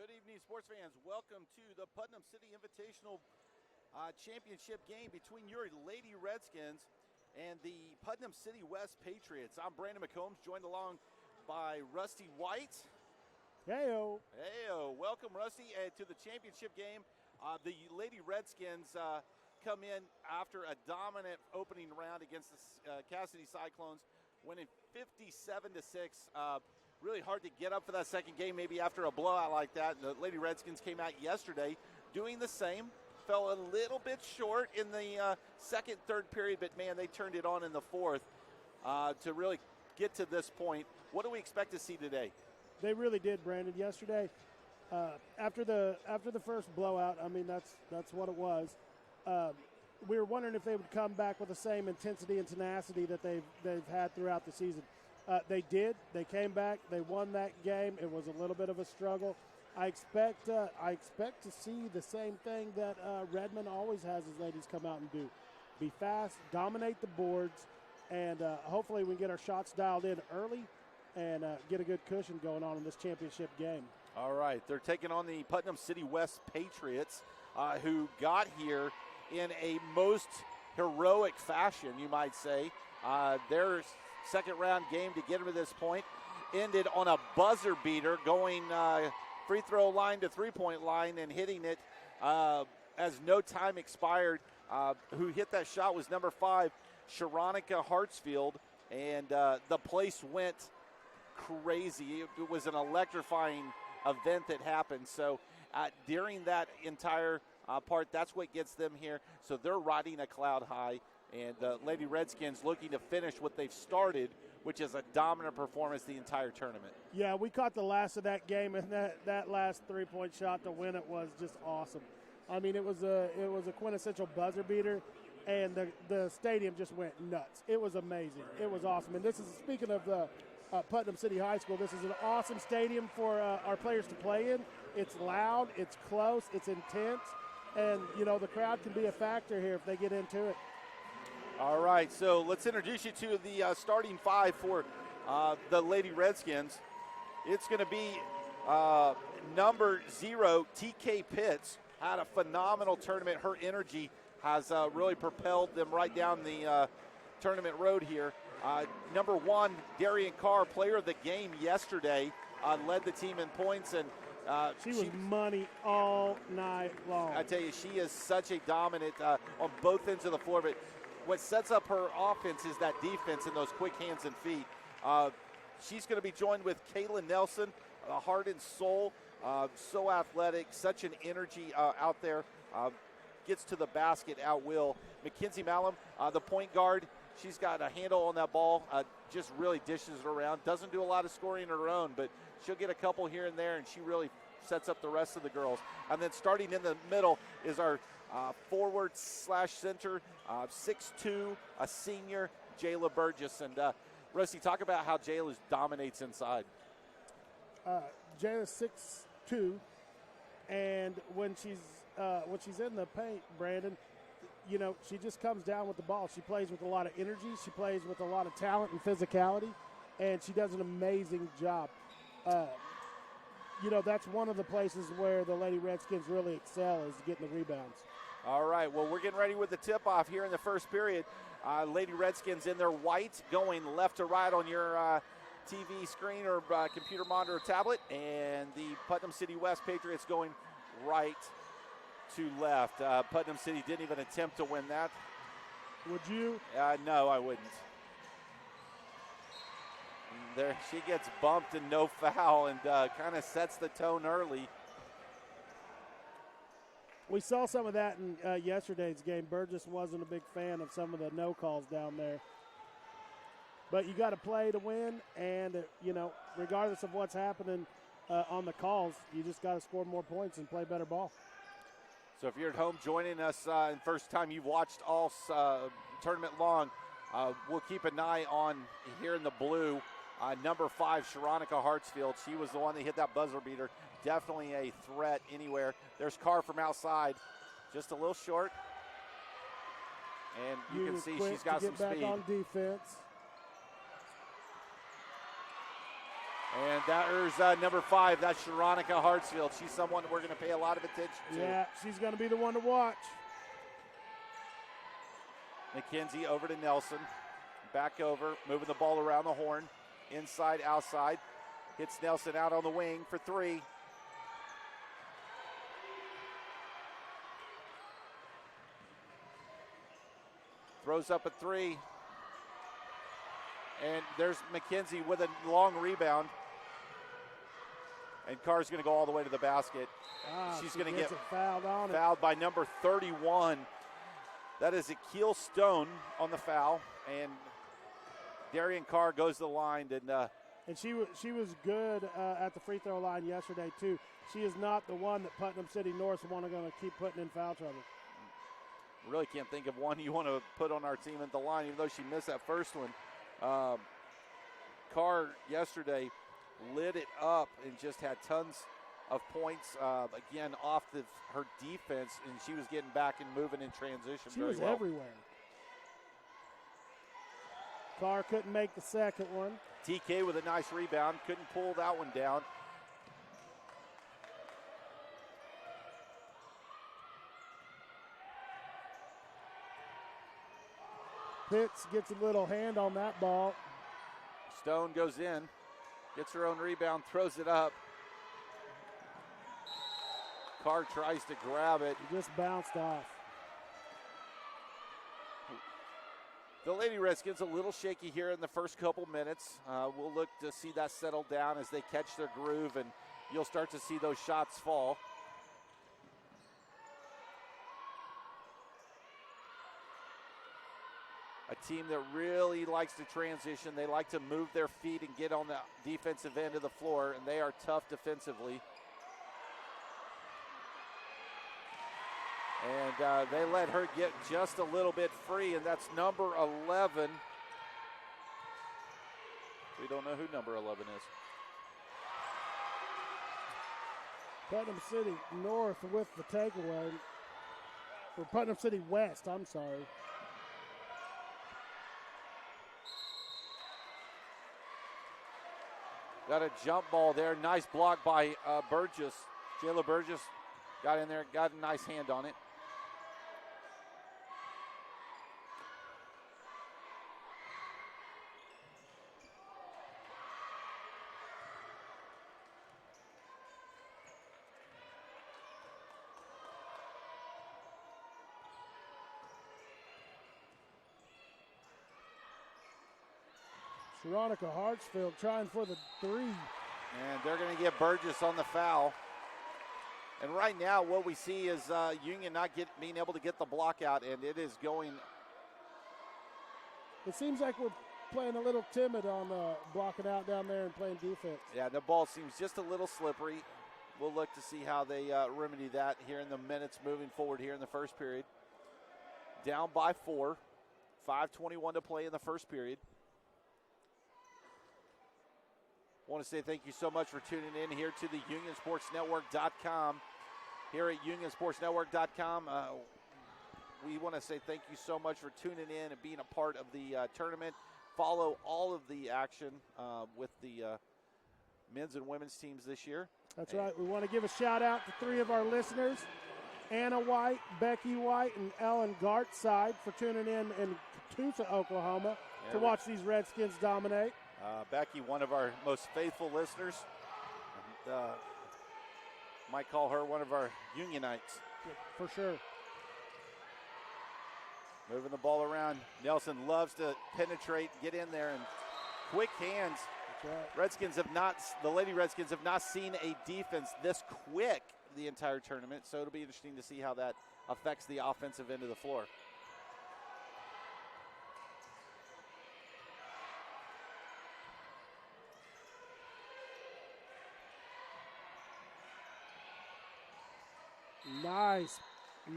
Good evening, sports fans. Welcome to the Putnam City Invitational Championship game between your Lady Redskins and the Putnam City West Patriots. I'm Brandon McCombs, joined along by Rusty White. Heyo. Heyo. Welcome, Rusty, to the championship game. The Lady Redskins come in after a dominant opening round against the Cassidy Cyclones, winning 57-6. Really hard to get up for that second game, maybe after a blowout like that. The Lady Redskins came out yesterday doing the same. Fell a little bit short in the second, third period, but, man, they turned it on in the fourth to really get to this point. What do we expect to see today? They really did, Brandon. Yesterday, after the first blowout, I mean, that's what it was. We were wondering if they would come back with the same intensity and tenacity that they've had throughout the season. They did. They came back. They won that game. It was a little bit of a struggle. I expect to see the same thing that Redmond always has his ladies come out and do: be fast, dominate the boards, and hopefully we can get our shots dialed in early and get a good cushion going on in this championship game. All right, they're taking on the Putnam City West Patriots, who got here in a most heroic fashion, you might say. Their second-round game to get them to this point ended on a buzzer beater, going free throw line to three-point line and hitting it as no time expired. Who hit that shot was number 5, Sharonica Hartsfield, and the place went crazy. It was an electrifying event that happened. So during that entire part, that's what gets them here. So they're riding a cloud high, and the Lady Redskins looking to finish what they've started, which is a dominant performance the entire tournament. Yeah, we caught the last of that game, and that last three-point shot to win it was just awesome. I mean, it was a quintessential buzzer beater, and the stadium just went nuts. It was amazing. It was awesome. And this is, speaking of the Putnam City High School, this is an awesome stadium for our players to play in. It's loud, it's close, it's intense, and, you know, the crowd can be a factor here if they get into it. All right, so let's introduce you to the starting five for the Lady Redskins. It's going to be number 0, TK Pitts. Had a phenomenal tournament. Her energy has really propelled them right down the tournament road here. Number 1, Darian Carr, player of the game yesterday, led the team in points, and she was money all night long. I tell you, she is such a dominant on both ends of the floor, but what sets up her offense is that defense and those quick hands and feet. She's going to be joined with Kayla Nelson, a heart and soul, so athletic, such an energy out there. Gets to the basket at will. Mackenzie Malum, the point guard, she's got a handle on that ball, just really dishes it around. Doesn't do a lot of scoring on her own, but she'll get a couple here and there, and she really sets up the rest of the girls. And then starting in the middle is our forward/center, 6'2", a senior, Jayla Burgess. And Rusty, talk about how Jayla dominates inside. Jayla's 6'2", and when she's in the paint, Brandon, you know, she just comes down with the ball. She plays with a lot of energy. She plays with a lot of talent and physicality, and she does an amazing job. You know, that's one of the places where the Lady Redskins really excel, is getting the rebounds. All right, well, we're getting ready with the tip-off here in the first period. Lady Redskins in their white, going left to right on your TV screen or computer monitor or tablet, and the Putnam City West Patriots going right to left. Putnam City didn't even attempt to win that. Would you? No, I wouldn't. There, she gets bumped and no foul, and kind of sets the tone early. We saw some of that in yesterday's game. Burgess wasn't a big fan of some of the no calls down there. But you got to play to win, and, you know, regardless of what's happening on the calls, you just got to score more points and play better ball. So if you're at home joining us and first time you've watched all tournament long, we'll keep an eye on here in the blue. Number 5, Sharonica Hartsfield. She was the one that hit that buzzer beater. Definitely a threat anywhere. There's Carr from outside. Just a little short. And you can see she's got some speed. Get back on defense. And there's number 5. That's Sharonica Hartsfield. She's someone we're going to pay a lot of attention to. Yeah, she's going to be the one to watch. McKenzie over to Nelson. Back over, moving the ball around the horn. Inside, outside. Hits Nelson out on the wing for 3. Throws up a 3. And there's McKenzie with a long rebound. And Carr's going to go all the way to the basket. She's going to get fouled by number 31. That is Akil Stone on the foul. And Darian Carr goes to the line. And she was good at the free throw line yesterday, too. She is not the one that Putnam City North is going to keep putting in foul trouble. Really can't think of one you want to put on our team at the line, even though she missed that first one. Carr yesterday lit it up and just had tons of points, again, off her defense, and she was getting back and moving in transition she very was well. Everywhere. Carr couldn't make the second one. TK with a nice rebound. Couldn't pull that one down. Pitts gets a little hand on that ball. Stone goes in, gets her own rebound, throws it up. Carr tries to grab it. He just bounced off. The Lady Redskins a little shaky here in the first couple minutes. We'll look to see that settle down as they catch their groove, and you'll start to see those shots fall. A team that really likes to transition. They like to move their feet and get on the defensive end of the floor, and they are tough defensively. And they let her get just a little bit free, and that's number 11. We don't know who number 11 is. Putnam City North with the takeaway. Or Putnam City West, I'm sorry. Got a jump ball there. Nice block by Burgess. Jayla Burgess got in there, got a nice hand on it. Veronica Hartsfield trying for the 3. And they're going to get Burgess on the foul. And right now what we see is Union not being able to get the block out, and it is going. It seems like we're playing a little timid on blocking out down there and playing defense. Yeah, the ball seems just a little slippery. We'll look to see how they remedy that here in the minutes moving forward here in the first period. Down by 4. 5:21 to play in the first period. Want to say thank you so much for tuning in here to the UnionSportsNetwork.com. Here at UnionSportsNetwork.com, we want to say thank you so much for tuning in and being a part of the tournament. Follow all of the action with the men's and women's teams this year. That's right. We want to give a shout out to 3 of our listeners, Anna White, Becky White, and Ellen Gartside, for tuning in Tulsa, Oklahoma, to watch these Redskins dominate. Becky, one of our most faithful listeners. And, might call her one of our Unionites. For sure. Moving the ball around. Nelson loves to penetrate, get in there, and quick hands. That's right. The Lady Redskins have not seen a defense this quick the entire tournament, so it'll be interesting to see how that affects the offensive end of the floor.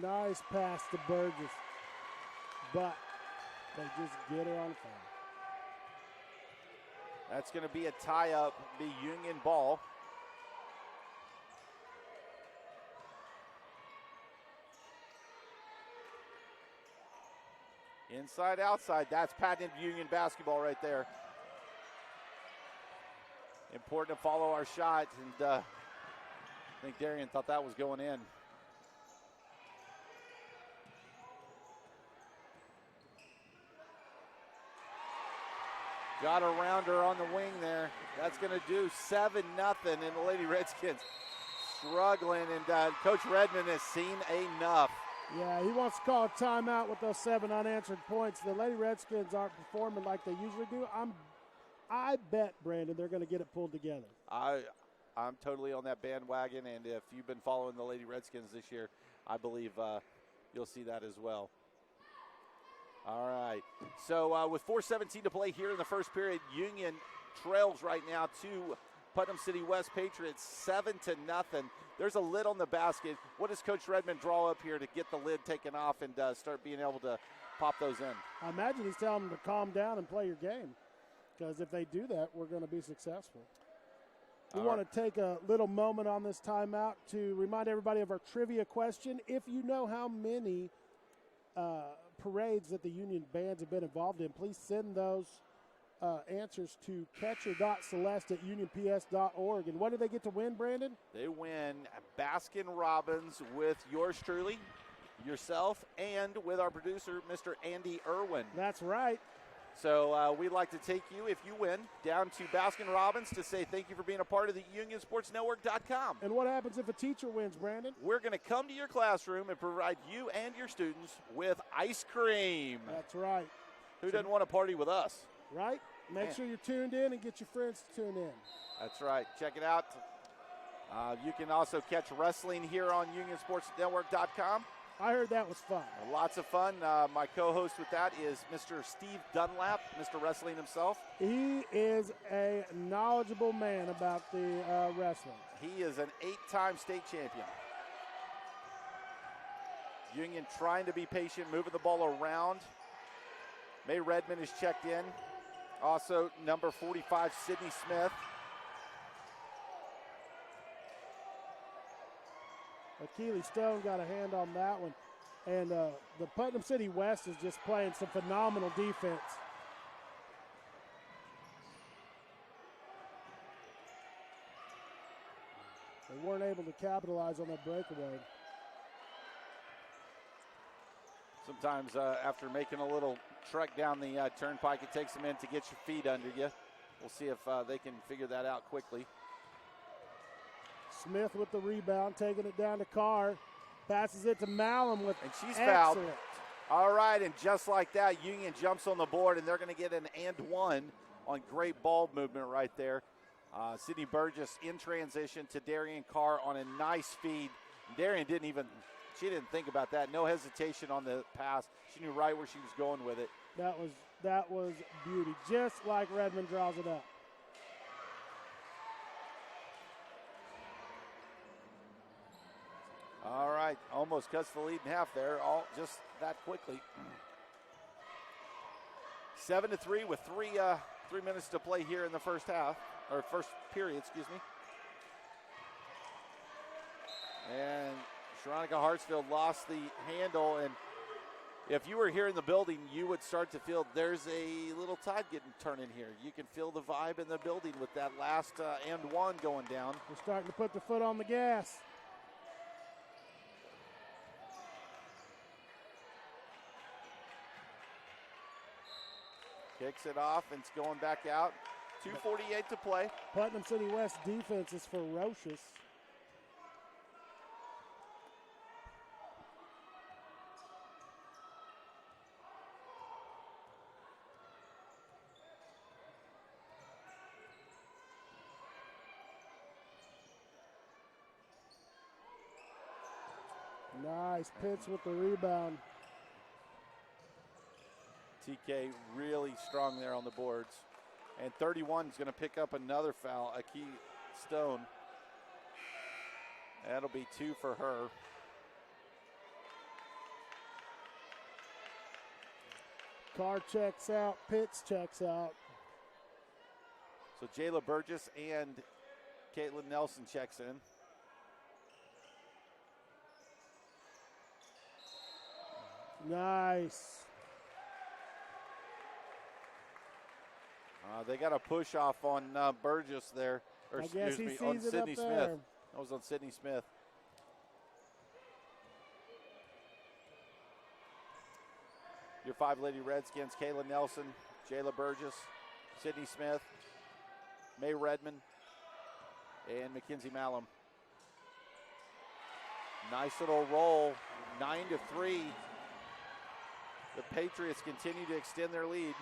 Nice pass to Burgess, but they just get her on fire. That's going to be a tie-up, the Union ball. Inside, outside, that's patented Union basketball right there. Important to follow our shot, and I think Darian thought that was going in. Got around her on the wing there. That's going to do 7-0, and the Lady Redskins struggling, and Coach Redmond has seen enough. Yeah, he wants to call a timeout with those 7 unanswered points. The Lady Redskins aren't performing like they usually do. I bet, Brandon, they're going to get it pulled together. I'm totally on that bandwagon, and if you've been following the Lady Redskins this year, I believe you'll see that as well. All right, so with 4:17 to play here in the first period, Union trails right now to Putnam City West Patriots 7-0. There's a lid on the basket. What does Coach Redmond draw up here to get the lid taken off and start being able to pop those in? I imagine he's telling them to calm down and play your game, because if they do that, we're going to be successful. We want to take a little moment on this timeout to remind everybody of our trivia question. If you know how many parades that the Union bands have been involved in, please send those answers to catcher.celeste@unionps.org. And what do they get to win, Brandon? They win Baskin Robbins with yours truly, yourself, and with our producer, Mr. Andy Irwin. That's right. So we'd like to take you, if you win, down to Baskin Robbins to say thank you for being a part of the UnionSportsNetwork.com. And what happens if a teacher wins, Brandon? We're going to come to your classroom and provide you and your students with ice cream. That's right. Who doesn't want to party with us? Right? Make sure you're tuned in and get your friends to tune in. That's right. Check it out. You can also catch wrestling here on UnionSportsNetwork.com. I heard that was fun. Lots of fun. My co-host with that is Mr. Steve Dunlap, Mr. Wrestling himself. He is a knowledgeable man about the wrestling. He is an 8-time state champion. Union trying to be patient, moving the ball around. May Redmond is checked in. Also, number 45, Sydney Smith. Keely Stone got a hand on that one. And the Putnam City West is just playing some phenomenal defense. They weren't able to capitalize on that breakaway. Sometimes after making a little trek down the turnpike, it takes a minute to get your feet under you. We'll see if they can figure that out quickly. Smith with the rebound, taking it down to Carr. Passes it to Malum with and she's excellent. Fouled. All right, and just like that, Union jumps on the board, and they're going to get an and one on great ball movement right there. Sydney Burgess in transition to Darian Carr on a nice feed. Darian didn't think about that. No hesitation on the pass. She knew right where she was going with it. That was beauty, just like Redmond draws it up. All right, almost cuts the lead in half there, all just that quickly. 7-3 with 3 minutes to play here in the first period, excuse me. And Sharonica Hartsfield lost the handle, and if you were here in the building, you would start to feel there's a little tide getting turning here. You can feel the vibe in the building with that last and one going down. We're starting to put the foot on the gas. Kicks it off, and it's going back out. 2:48 to play. Putnam City West defense is ferocious. Nice. Pitts with the rebound. TK really strong there on the boards. And 31 is going to pick up another foul, Aki Stone. That'll be 2 for her. Carr checks out. Pitts checks out. So Jayla Burgess and Caitlin Nelson checks in. Nice. They got a push off on Burgess there. Or I guess he excuse me, on sees it Sydney up Smith. there. That was on Sydney Smith. Your 5 Lady Redskins: Kayla Nelson, Jayla Burgess, Sydney Smith, May Redmond, and Mackenzie Malum. Nice little roll, 9-3. The Patriots continue to extend their lead.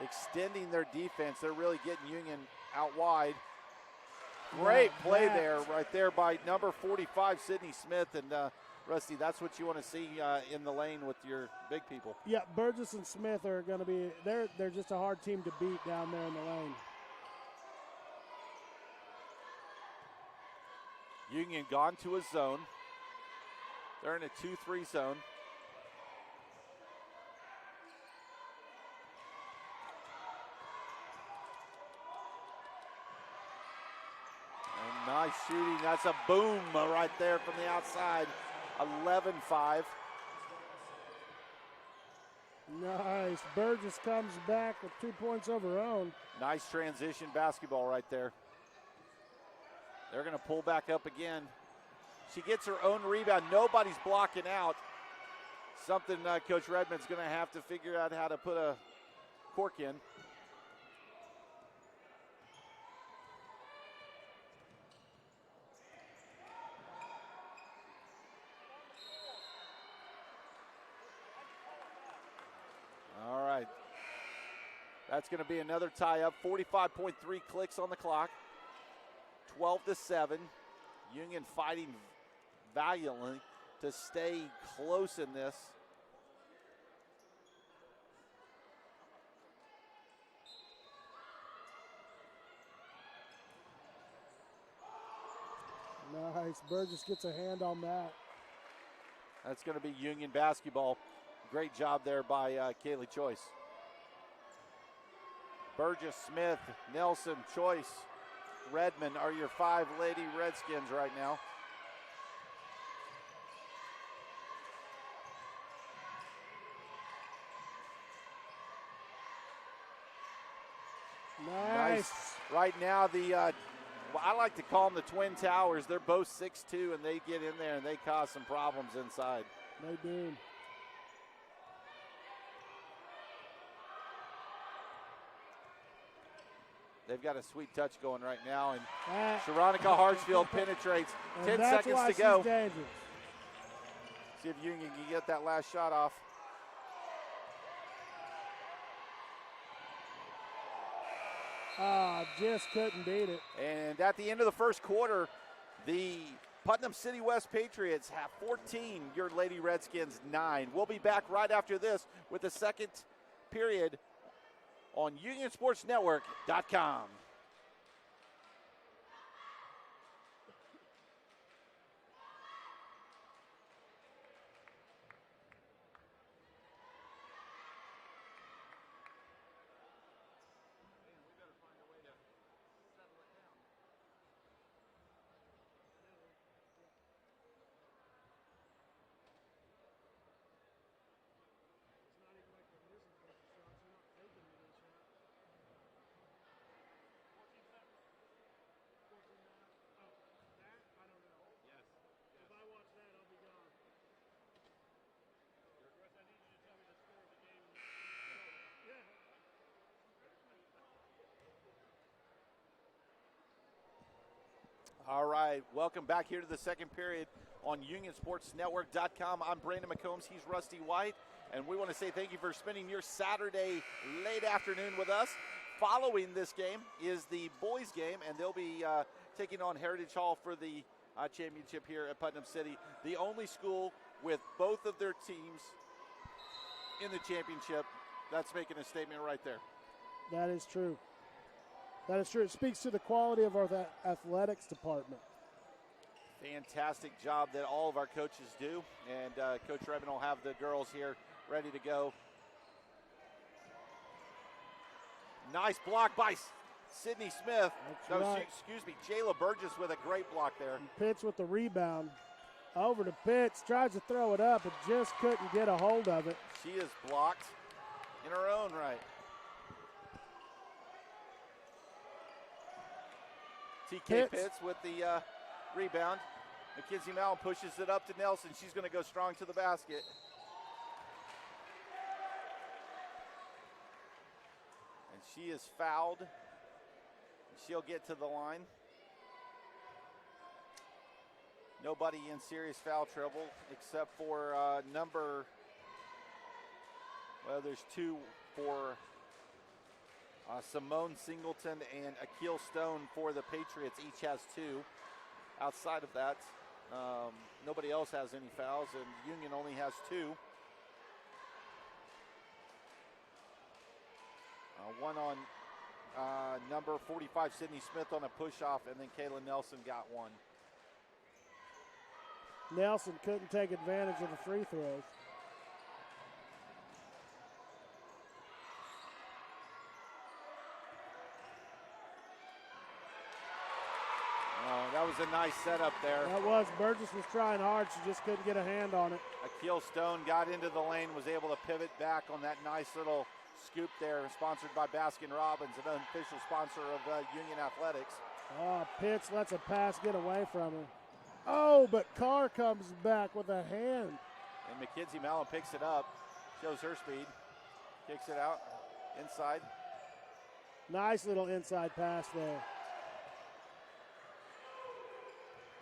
Extending their defense. They're really getting Union out wide. Great play there, right there by number 45, Sydney Smith. And Rusty, that's what you want to see in the lane with your big people. Yeah, Burgess and Smith are going to be, they're just a hard team to beat down there in the lane. Union gone to a zone. They're in a 2-3 zone. And nice shooting. That's a boom right there from the outside. 11-5. Nice. Burgess comes back with 2 points of her own. Nice transition basketball right there. They're going to pull back up again. She gets her own rebound. Nobody's blocking out. Something Coach Redmond's going to have to figure out how to put a cork in. All right. That's going to be another tie-up. 45.3 clicks on the clock. 12-7. Union fighting valiantly to stay close in this. Nice. Burgess gets a hand on that. That's going to be Union basketball. Great job there by Kaylee Choice. Burgess, Smith, Nelson, Choice, Redmond are your 5 Lady Redskins right now. Nice. Right now, I like to call them the Twin Towers. They're both 6'2", and they get in there and they cause some problems inside. They do. They've got a sweet touch going right now, and Sharonica Hartsfield penetrates. 10 seconds to go. Dangerous. See if Union can get that last shot off. Just couldn't beat it. And at the end of the first quarter, the Putnam City West Patriots have 14, your Lady Redskins 9. We'll be back right after this with the second period on UnionSportsNetwork.com. All right, welcome back here to the second period on UnionSportsNetwork.com. I'm Brandon McCombs. He's Rusty White, and we want to say thank you for spending your Saturday late afternoon with us. Following this game is the boys' game, and they'll be taking on Heritage Hall for the championship here at Putnam City. The only school with both of their teams in the championship. That's making a statement right there. That is true. That is true. It speaks to the quality of our athletics department. Fantastic job that all of our coaches do. And Coach Redmond will have the girls here ready to go. Nice block by Sydney Smith. Right. Excuse me, Jayla Burgess with a great block there. And Pitts with the rebound. Over to Pitts, tries to throw it up, but just couldn't get a hold of it. She is blocked in her own right. TK Pitts with the rebound. Mackenzie Mallon pushes it up to Nelson. She's going to go strong to the basket. And she is fouled. She'll get to the line. Nobody in serious foul trouble except for there's two for Simone Singleton and Akil Stone for the Patriots. Each has two. Outside of that, nobody else has any fouls, and Union only has two. One on number 45, Sydney Smith, on a push-off, and then Kayla Nelson got one. Nelson couldn't take advantage of the free throws. That was a nice setup there. That was. Burgess was trying hard. She just couldn't get a hand on it. Akil Stone got into the lane, was able to pivot back on that nice little scoop there, sponsored by Baskin-Robbins, an unofficial sponsor of Union Athletics. Oh, Pitts lets a pass get away from her. Oh, but Carr comes back with a hand. And Mackenzie Mallon picks it up, shows her speed, kicks it out, inside. Nice little inside pass there.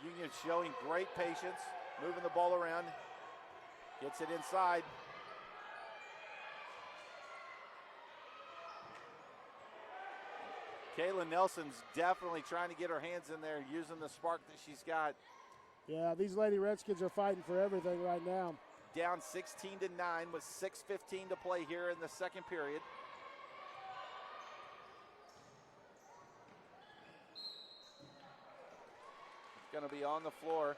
Union showing great patience, moving the ball around, gets it inside. Kayla Nelson's definitely trying to get her hands in there, using the spark that she's got. Yeah, these Lady Redskins are fighting for everything right now. Down 16-9 with 6:15 to play here in the second period. Going to be on the floor.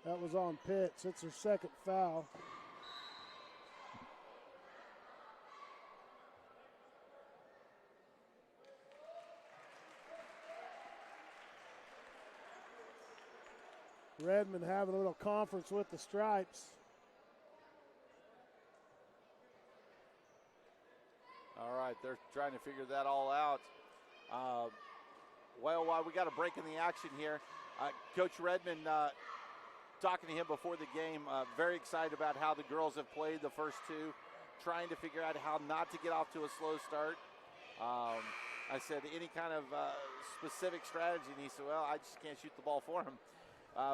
That was on Pitts. It's her second foul. Redmond having a little conference with the Stripes. All right, they're trying to figure that all out. While we got a break in the action here, Coach Redmond, talking to him before the game, very excited about how the girls have played the first two, trying to figure out how not to get off to a slow start. I said, any kind of specific strategy? And he said, well, I just can't shoot the ball for him,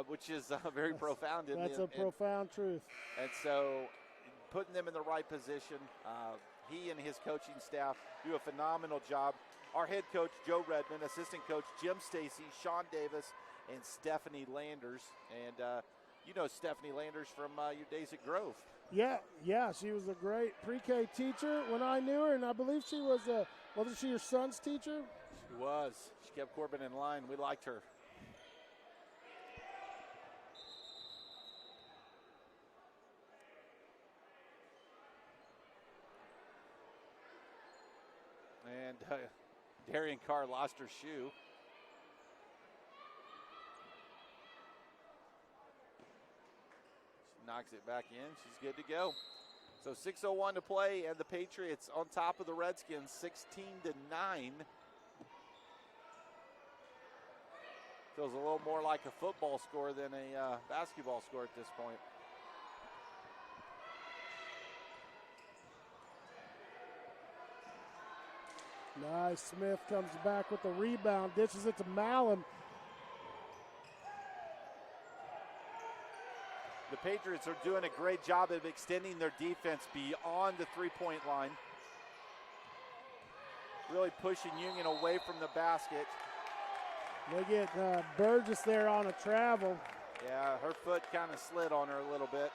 which is very profound. That's a profound truth. And so putting them in the right position, he and his coaching staff do a phenomenal job. Our head coach, Joe Redmond, assistant coach, Jim Stacy, Sean Davis, and Stephanie Landers. And you know Stephanie Landers from your days at Grove. Yeah, she was a great pre-K teacher when I knew her, and I believe she was wasn't she your son's teacher? She was. She kept Corbin in line. We liked her. And Darian Carr lost her shoe. She knocks it back in. She's good to go. So 6:01 to play, and the Patriots on top of the Redskins, 16-9. Feels a little more like a football score than a basketball score at this point. Nice. Smith comes back with the rebound, dishes it to Mallon. The Patriots are doing a great job of extending their defense beyond the three-point line. Really pushing Union away from the basket. They get Burgess there on a travel. Yeah, her foot kind of slid on her a little bit.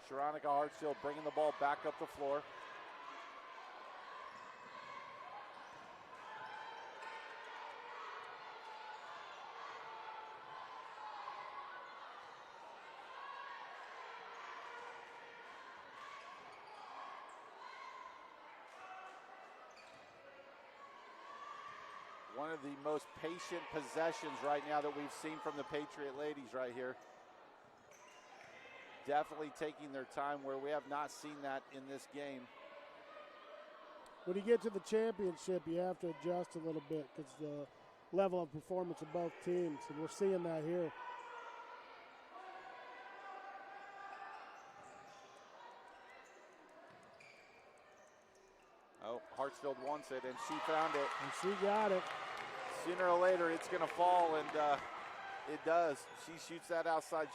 Sharonica Hartsfield bringing the ball back up the floor. One of the most patient possessions right now that we've seen from the Patriot ladies right here. Definitely taking their time where we have not seen that in this game. When you get to the championship, you have to adjust a little bit because the level of performance of both teams, and we're seeing that here. Oh, Hartsfield wants it, and she found it. And she got it. Sooner or later, it's going to fall, and it does. She shoots that outside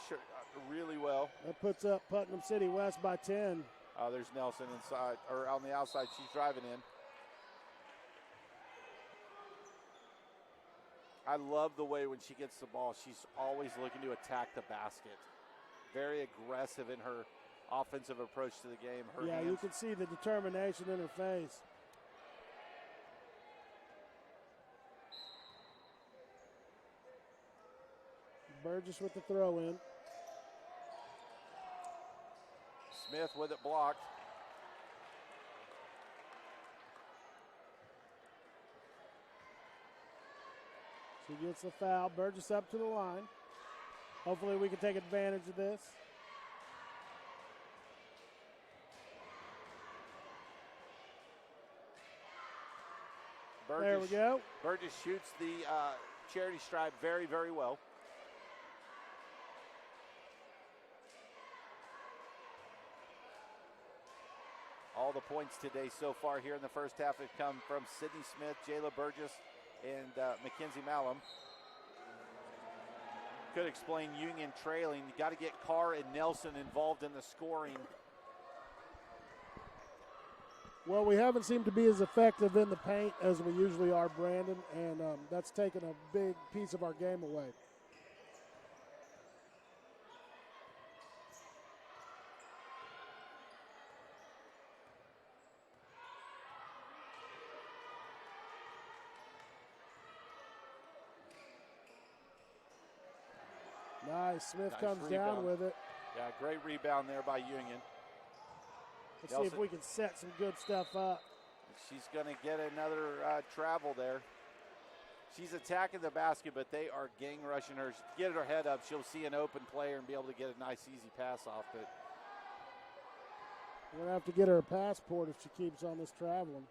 really well. That puts up Putnam City West by 10. There's Nelson inside, or on the outside. She's driving in. I love the way when she gets the ball, she's always looking to attack the basket. Very aggressive in her offensive approach to the game. Her hands. You can see the determination in her face. Burgess with the throw in. Smith with it blocked. She gets the foul. Burgess up to the line. Hopefully we can take advantage of this. Burgess, there we go. Burgess shoots the charity stripe very, very well. All the points today so far here in the first half have come from Sydney Smith, Jayla Burgess, and Mackenzie Malum. Could explain Union trailing. You got to get Carr and Nelson involved in the scoring. Well, we haven't seemed to be as effective in the paint as we usually are, Brandon, and that's taken a big piece of our game away. Nice. Smith comes down with it. Yeah, great rebound there by Union. Let's see if we can set some good stuff up. She's going to get another travel there. She's attacking the basket, but they are gang rushing her. Get her head up, she'll see an open player and be able to get a nice, easy pass off. But we're going to have to get her a passport if she keeps on this traveling.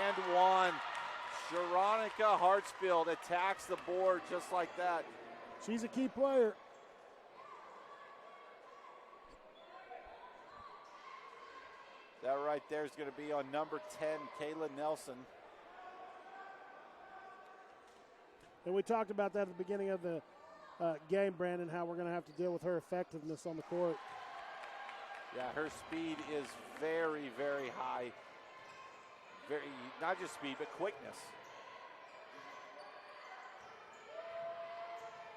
And one. Sharonica Hartsfield attacks the board just like that. She's a key player. That right there is going to be on number 10, Kayla Nelson. And we talked about that at the beginning of the game, Brandon, how we're going to have to deal with her effectiveness on the court. Yeah, her speed is very, very high. Very, not just speed, but quickness.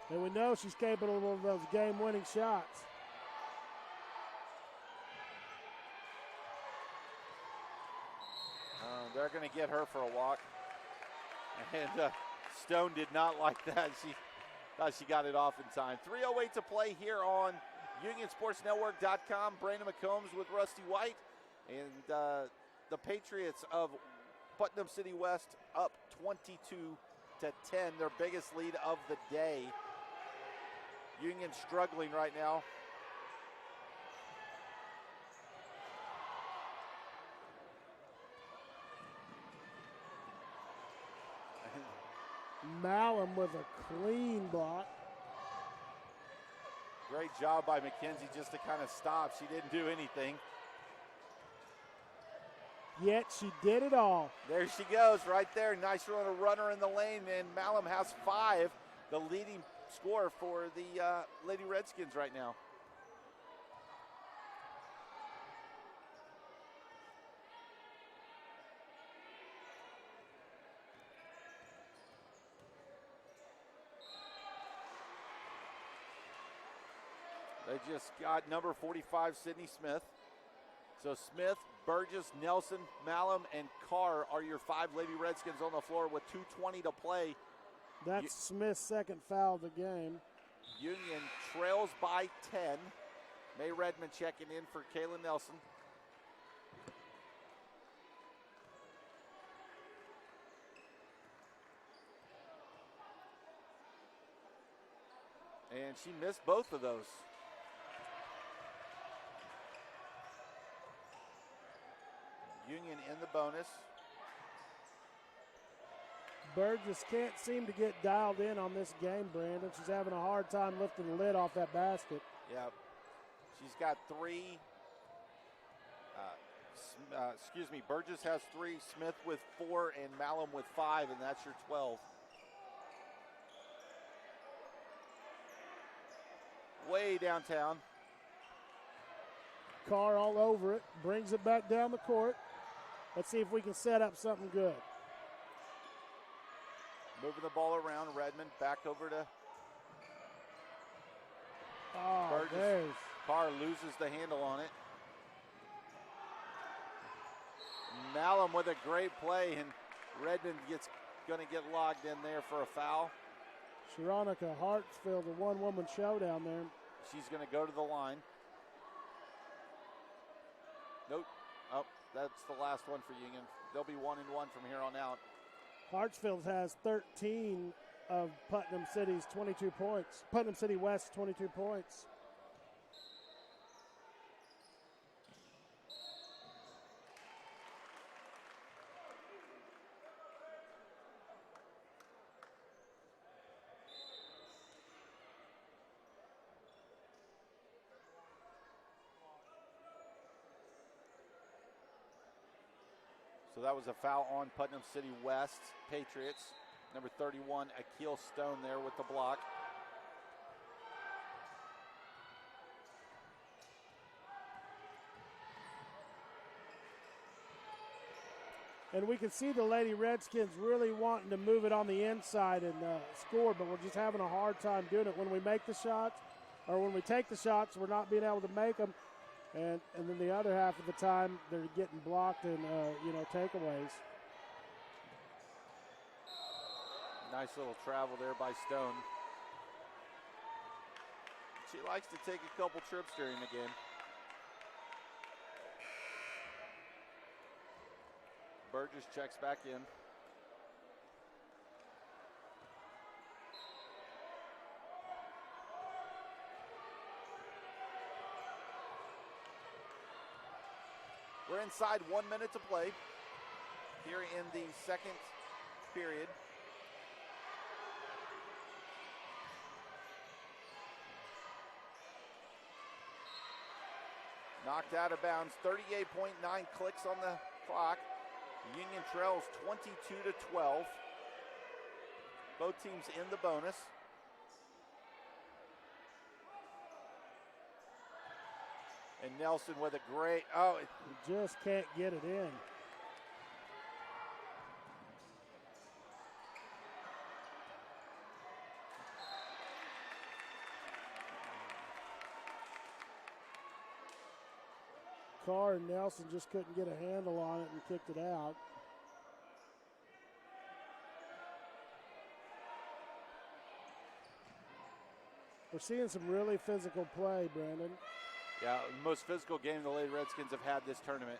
And we know she's capable of those game-winning shots. They're going to get her for a walk. And Stone did not like that. She thought she got it off in time. 3:08 to play here on UnionSportsNetwork.com. Brandon McCombs with Rusty White. And the Patriots of Putnam City West up 22-10, their biggest lead of the day. Union struggling right now. Malum with a clean block. Great job by McKenzie just to kind of stop. She didn't do anything. Yet she did it all. There she goes right there. Nice runner in the lane, and Malum has 5, the leading scorer for the Lady Redskins right now. They just got number 45, Sydney Smith. So Smith, Burgess, Nelson, Malum, and Carr are your 5 Lady Redskins on the floor with 2:20 to play. That's Smith's second foul of the game. Union trails by 10. May Redmond checking in for Kayla Nelson. And she missed both of those. Union in the bonus. Burgess can't seem to get dialed in on this game, Brandon. She's having a hard time lifting the lid off that basket. Yeah. She's got 3. Burgess has 3, Smith with 4, and Malum with 5, and that's your 12. Way downtown. Carr all over it, brings it back down the court. Let's see if we can set up something good. Moving the ball around, Redmond back over to Burgess. Carr loses the handle on it. Malum with a great play, and Redmond going to get logged in there for a foul. Sharonica Hartsfield, a one-woman show down there. She's going to go to the line. Nope. Oh, that's the last one for Union. They'll be 1-1 from here on out. Hartsfield has 13 of Putnam City's 22 points. Putnam City West's 22 points. So that was a foul on Putnam City West Patriots. Number 31, Akil Stone there with the block. And we can see the Lady Redskins really wanting to move it on the inside and score, but we're just having a hard time doing it. When we make the shots, or when we take the shots, we're not being able to make them. And then the other half of the time, they're getting blocked and, takeaways. Nice little travel there by Stone. She likes to take a couple trips during the game. Burgess checks back in. We're inside 1 minute to play here in the second period. Knocked out of bounds, 38.9 clicks on the clock. Union trails 22-12. Both teams in the bonus. And Nelson with a great, Just can't get it in. Carr and Nelson just couldn't get a handle on it and kicked it out. We're seeing some really physical play, Brandon. Yeah, most physical game the Lady Redskins have had this tournament.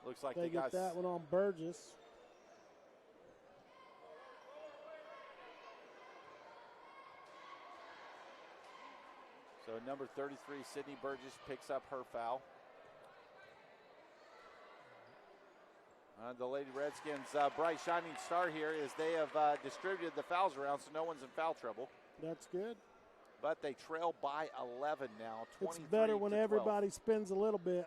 Looks like they get that one on Burgess. So number 33, Sydney Burgess, picks up her foul. The Lady Redskins' bright shining star here is they have distributed the fouls around, so no one's in foul trouble. That's good. But they trail by 11 now, 23-12. It's better when everybody spins a little bit.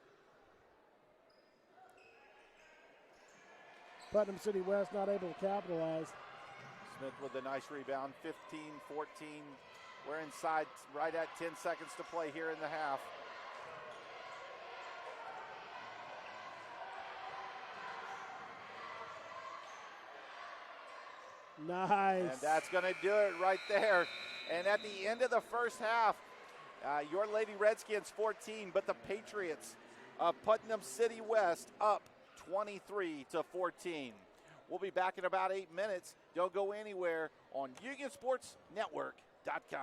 Putnam City West not able to capitalize. Smith with a nice rebound, 15-14. We're inside right at 10 seconds to play here in the half. Nice. And that's going to do it right there. And at the end of the first half, your Lady Redskins 14, but the Patriots of Putnam City West up 23-14. We'll be back in about 8 minutes. Don't go anywhere on UnionSportsNetwork.com.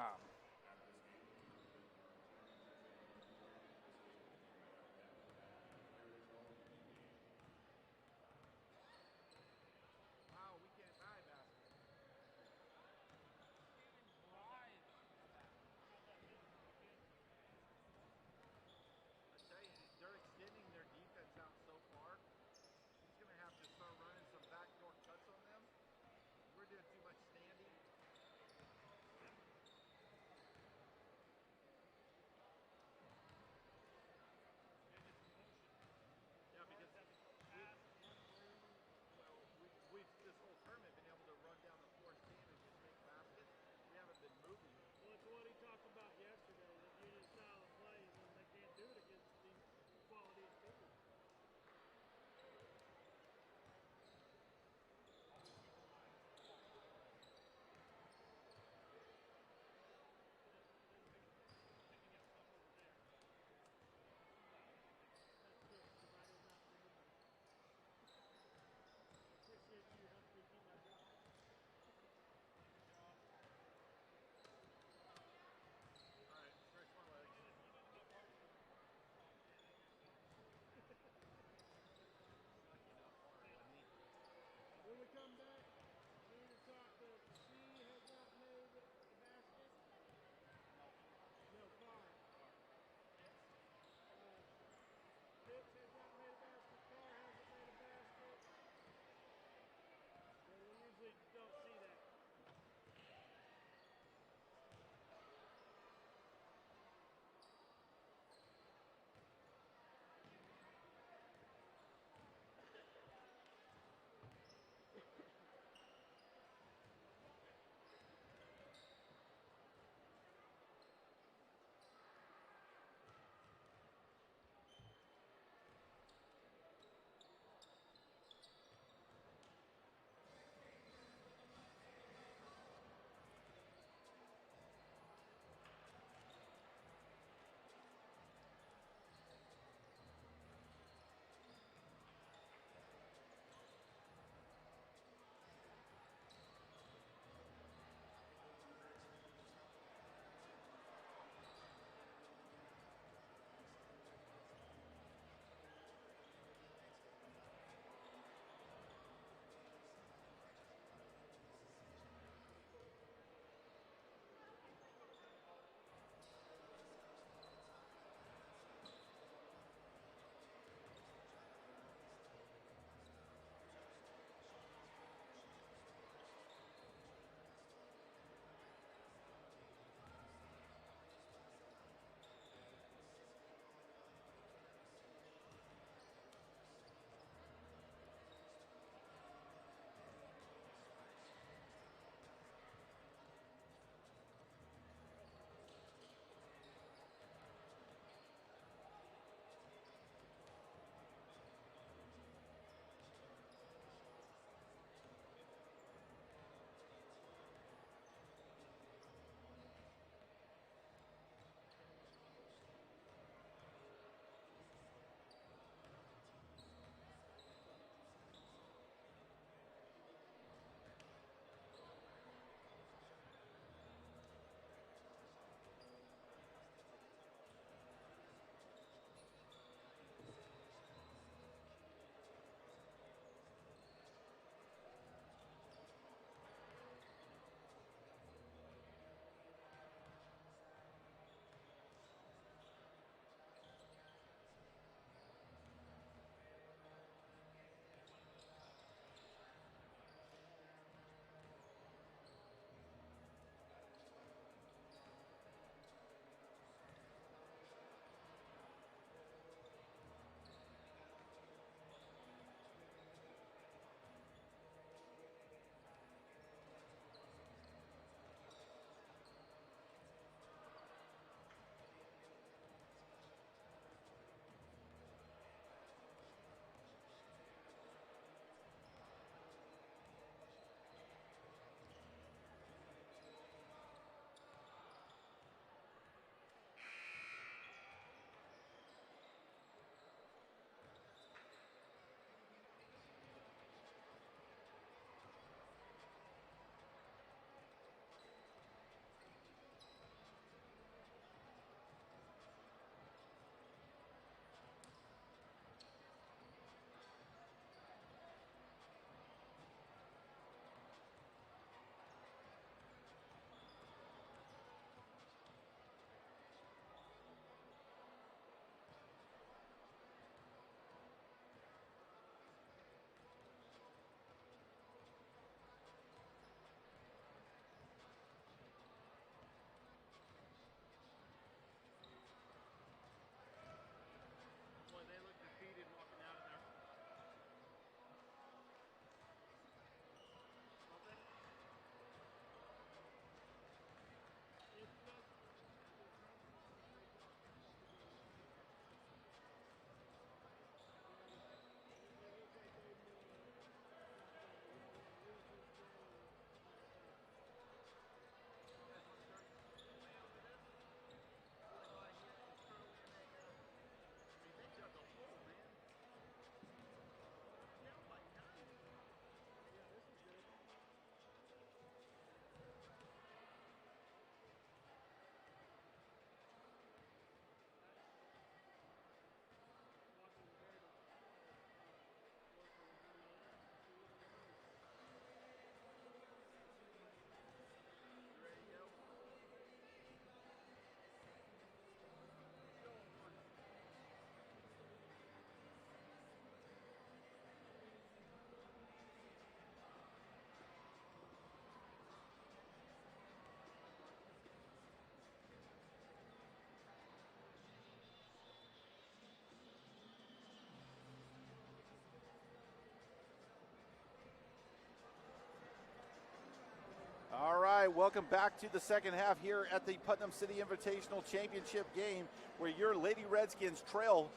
right, welcome back to the second half here at the Putnam City Invitational Championship game, where your Lady Redskins trail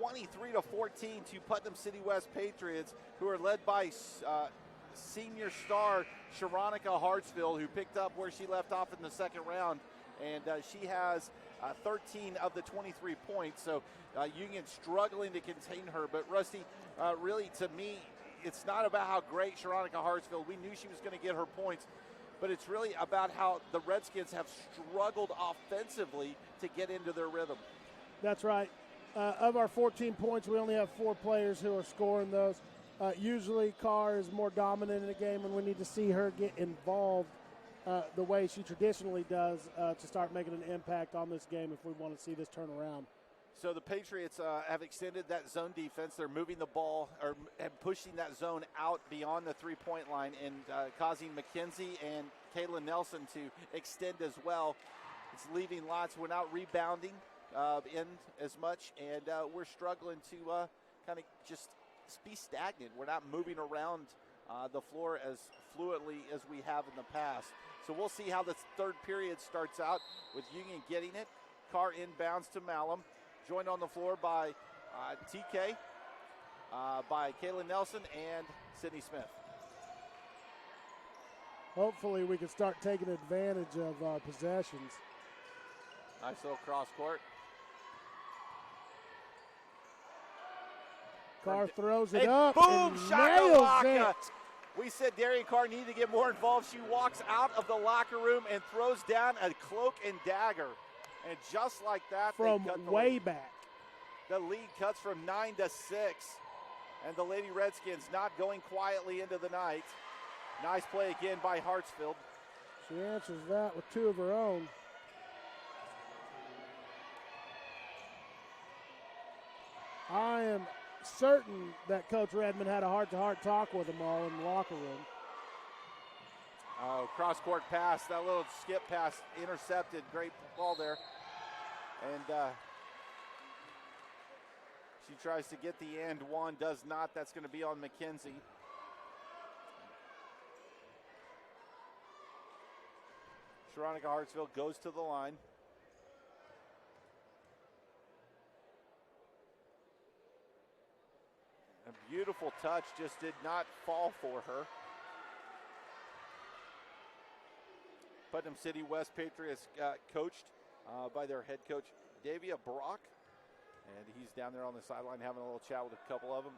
23-14 to Putnam City West Patriots, who are led by senior star Sharonica Hartsfield, who picked up where she left off in the second round, and she has 13 of the 23 points. So Union struggling to contain her, but Rusty, really to me, it's not about how great Sharonica Hartsfield. We knew she was going to get her points, but it's really about how the Redskins have struggled offensively to get into their rhythm. That's right. Of our 14 points, we only have 4 players who are scoring those. Usually Carr is more dominant in a game, and we need to see her get involved the way she traditionally does to start making an impact on this game if we want to see this turn around. So the Patriots have extended that zone defense. They're moving the ball and pushing that zone out beyond the three-point line and causing McKenzie and Kayla Nelson to extend as well. It's leaving lots. We're not rebounding in as much, and we're struggling to kind of just be stagnant. We're not moving around the floor as fluently as we have in the past. So we'll see how this third period starts out with Union getting it. Carr inbounds to Malum. Joined on the floor by TK, by Kayla Nelson, and Sydney Smith. Hopefully we can start taking advantage of our possessions. Nice little cross court. Carr throws it and up boom, and shakalaka. nails it. We said Darian Carr needed to get more involved. She walks out of the locker room and throws down a cloak and dagger. And just like that, from way back, the lead cuts from 9 to 6. And the Lady Redskins not going quietly into the night. Nice play again by Hartsfield. She answers that with 2 of her own. I am certain that Coach Redmond had a heart-to-heart talk with them all in the locker room. Oh, cross-court pass, that little skip pass intercepted. Great ball there. And she tries to get the and one, does not. That's going to be on McKenzie. Sharonica Hartsfield goes to the line. A beautiful touch, just did not fall for her. Putnam City West Patriots coached by their head coach, Davia Brock. And he's down there on the sideline having a little chat with a couple of them,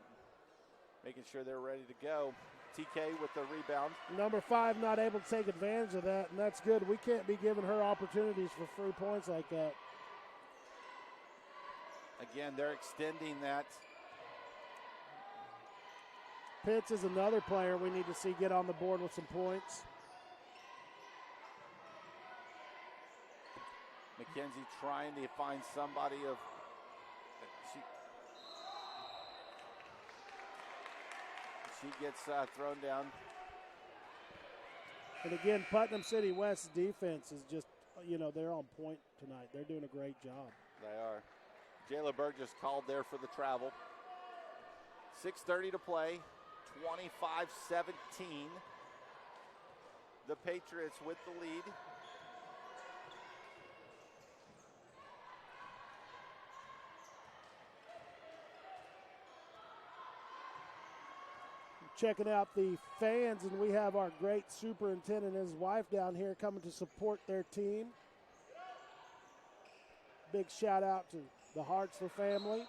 making sure they're ready to go. TK with the rebound. Number 5 not able to take advantage of that, and that's good. We can't be giving her opportunities for free points like that. Again, they're extending that. Pitts is another player we need to see get on the board with some points. McKenzie trying to find somebody of. She gets thrown down. And again, Putnam City West's defense is just, they're on point tonight. They're doing a great job. They are. Jayla Burgess called there for the travel. 6:30 to play, 25-17. The Patriots with the lead. Checking out the fans, and we have our great superintendent and his wife down here coming to support their team. Big shout out to the Hartsler family.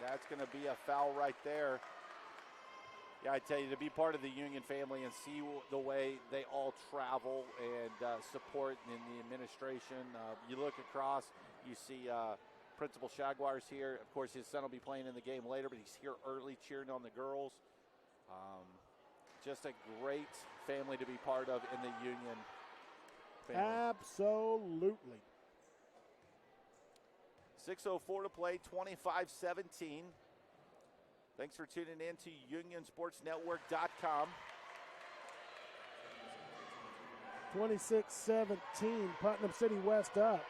That's going to be a foul right there. Yeah, I tell you, to be part of the Union family and see the way they all travel and support in the administration. You look across, you see Principal Shaguar's here. Of course, his son will be playing in the game later, but he's here early cheering on the girls. Just a great family to be part of in the Union family. Absolutely. 6:04 to play, 25-17. Thanks for tuning in to UnionSportsNetwork.com. 26-17, Putnam City West up.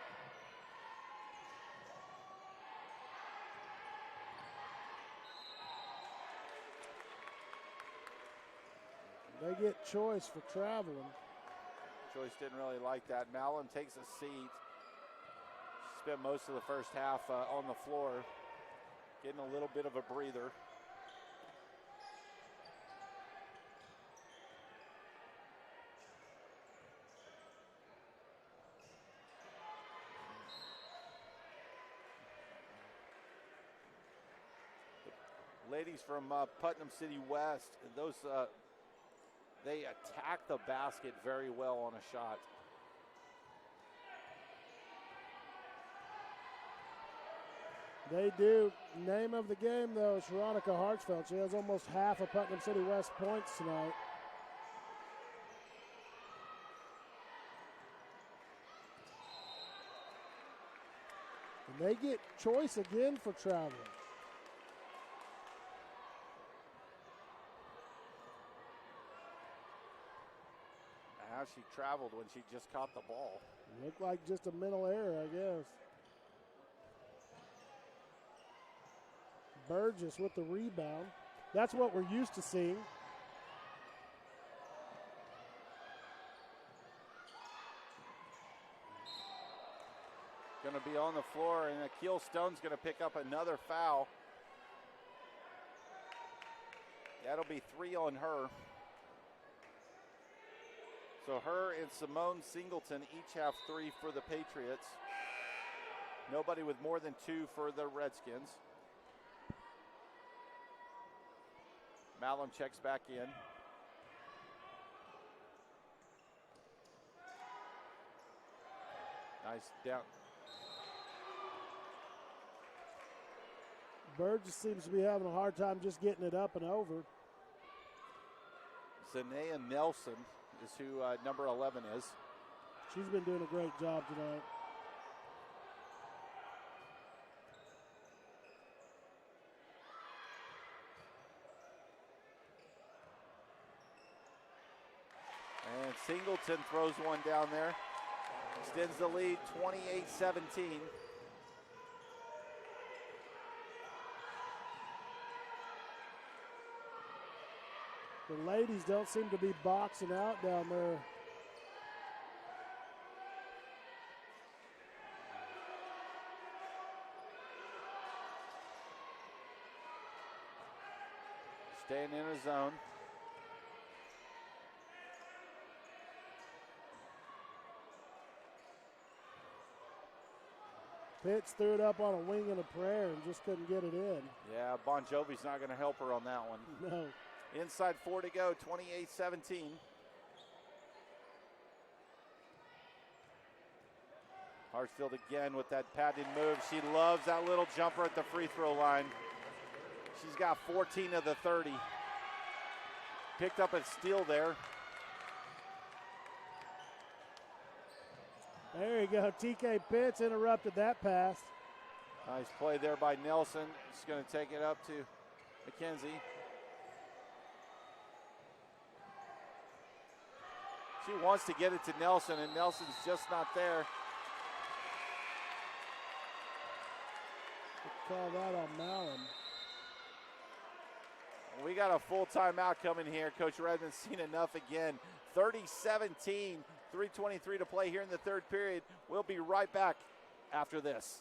They They get choice for traveling. Joyce didn't really like that. Malin takes a seat. She spent most of the first half on the floor, getting a little bit of a breather. Ladies from Putnam City West, those they attack the basket very well on a shot. They do. Name of the game, though, is Veronica Hartsfeld. She has almost half of Putnam City West points tonight. And they get choice again for traveling. How she traveled when she just caught the ball. Looked like just a mental error, I guess. Burgess with the rebound. That's what we're used to seeing. Going to be on the floor, and Akil Stone's going to pick up another foul. That'll be 3 on her. So her and Simone Singleton each have 3 for the Patriots. Nobody with more than 2 for the Redskins. Malin checks back in. Nice down. Burgess seems to be having a hard time just getting it up and over. Zanea Nelson is who number 11 is. She's been doing a great job tonight. And Singleton throws one down there. Extends the lead 28-17. The ladies don't seem to be boxing out down there. Staying in a zone. Pitts threw it up on a wing and a prayer and just couldn't get it in. Yeah, Bon Jovi's not going to help her on that one. No. Inside 4 to go, 28-17. Hartsfield again with that patented move. She loves that little jumper at the free throw line. She's got 14 of the 30. Picked up a steal there. There you go. TK Pitts interrupted that pass. Nice play there by Nelson. She's going to take it up to McKenzie. She wants to get it to Nelson, and Nelson's just not there. Call that on Malin. We got a full timeout coming here. Coach Redmond's seen enough again. 30-17, 3:23 to play here in the third period. We'll be right back after this.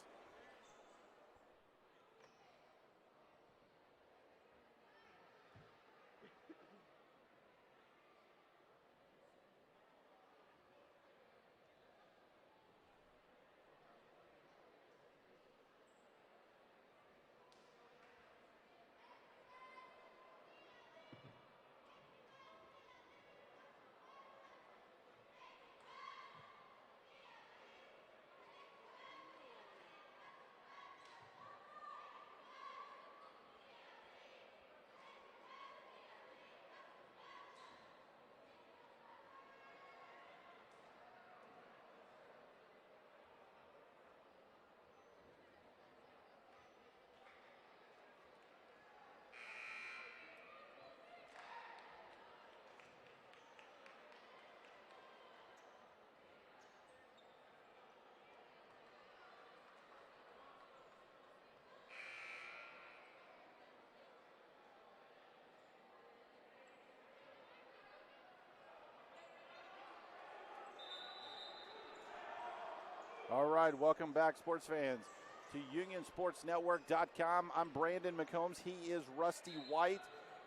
All right, welcome back, sports fans, to UnionSportsNetwork.com. I'm Brandon McCombs. He is Rusty White,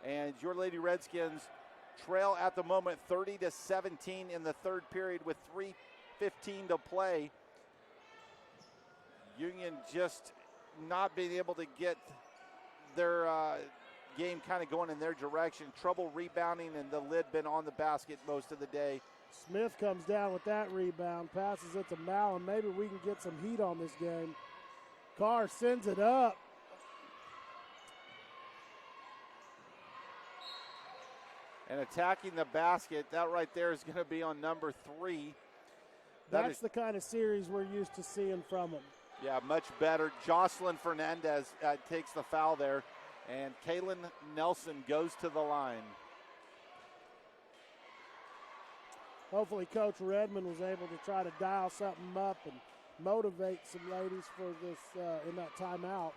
and your Lady Redskins trail at the moment 30-17 in the third period with 3:15 to play. Union just not being able to get their game kind of going in their direction. Trouble rebounding, and the lid been on the basket most of the day. Smith comes down with that rebound, passes it to Mallon. Maybe we can get some heat on this game. Carr sends it up. And attacking the basket, that right there is going to be on number 3. That's the kind of series we're used to seeing from them. Yeah, much better. Jocelyn Fernandez takes the foul there, and Kaylin Nelson goes to the line. Hopefully Coach Redmond was able to try to dial something up and motivate some ladies for this in that timeout.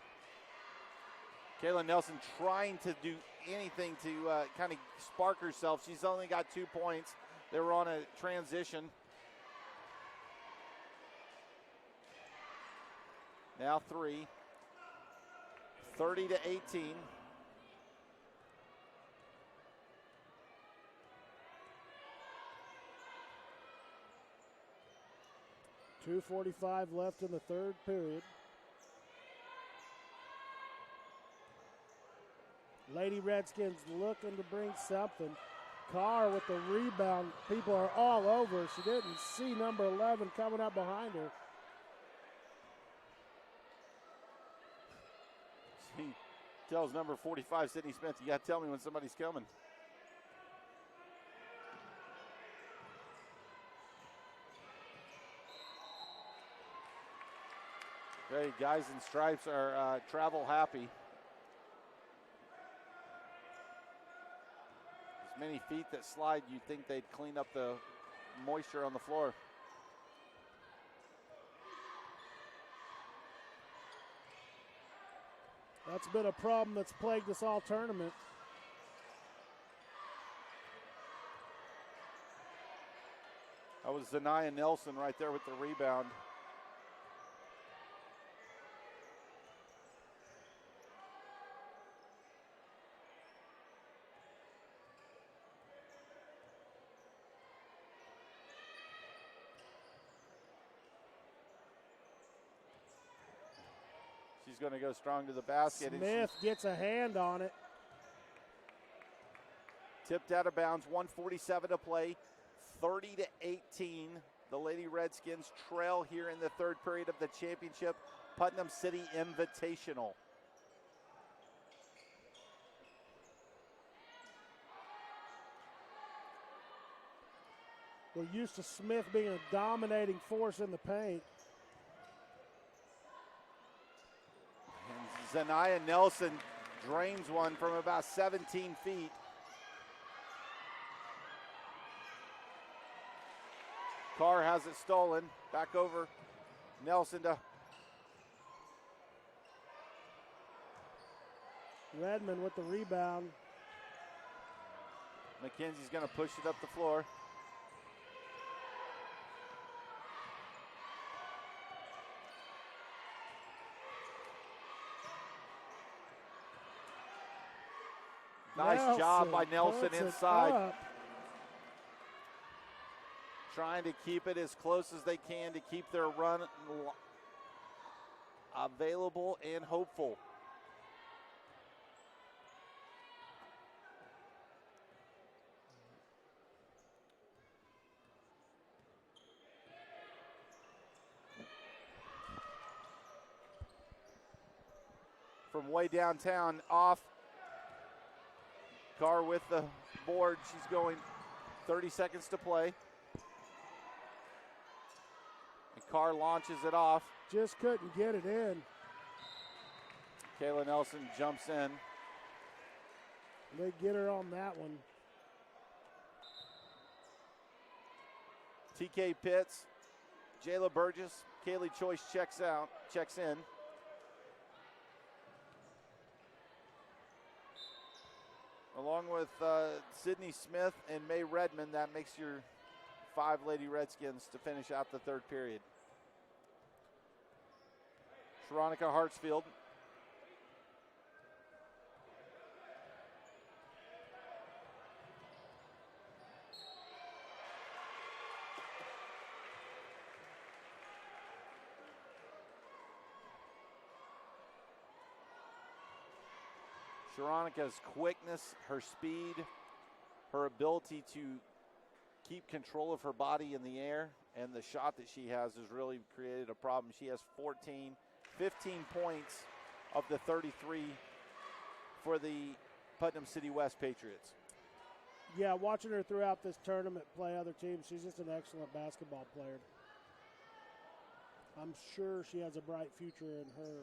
Kaylin Nelson trying to do anything to kind of spark herself. She's only got 2 points. They were on a transition. Now 3. 30-18. .245 left in the third period. Lady Redskins looking to bring something. Carr with the rebound. People are all over. She didn't see number 11 coming up behind her. She tells number 45, Sydney Smith, you got to tell me when somebody's coming. Okay, guys in stripes are travel happy. As many feet that slide, you'd think they'd clean up the moisture on the floor. That's been a problem that's plagued us all tournament. That was Zanaya Nelson right there with the rebound. She's going to go strong to the basket. Smith gets a hand on it. Tipped out of bounds, 1:47 to play, 30-18. The Lady Redskins trail here in the third period of the championship Putnam City Invitational. We're used to Smith being a dominating force in the paint. And Zanaya Nelson drains one from about 17 feet. Carr has it stolen. Back over Nelson to Redmond with the rebound. McKenzie's going to push it up the floor. Nice job by Nelson inside. Trying to keep it as close as they can to keep their run available and hopeful. From way downtown, off. Carr with the board. She's going 30 seconds to play. And Carr launches it off. Just couldn't get it in. Kayla Nelson jumps in. They get her on that one. TK Pitts, Jayla Burgess, Kaylee Choice checks in. Along with Sydney Smith and May Redmond, that makes your 5 Lady Redskins to finish out the third period. Sharonica Hartsfield. Sharonica's quickness, her speed, her ability to keep control of her body in the air, and the shot that she has really created a problem. She has 15 points of the 33 for the Putnam City West Patriots. Yeah, watching her throughout this tournament play other teams, she's just an excellent basketball player. I'm sure she has a bright future in her.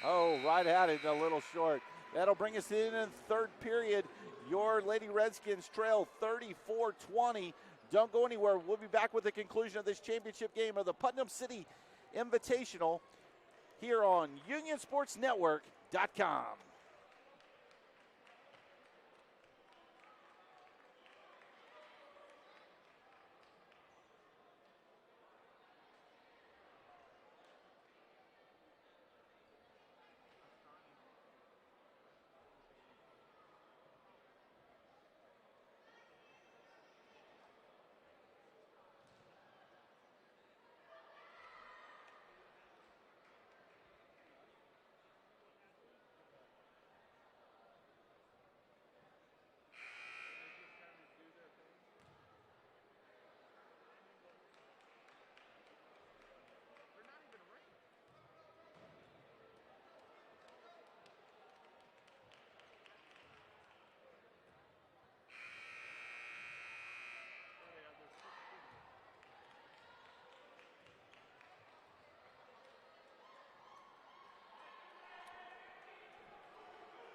Oh, right at it, a little short. That'll bring us in the third period. Your Lady Redskins trail 34-20. Don't go anywhere. We'll be back with the conclusion of this championship game of the Putnam City Invitational here on UnionSportsNetwork.com.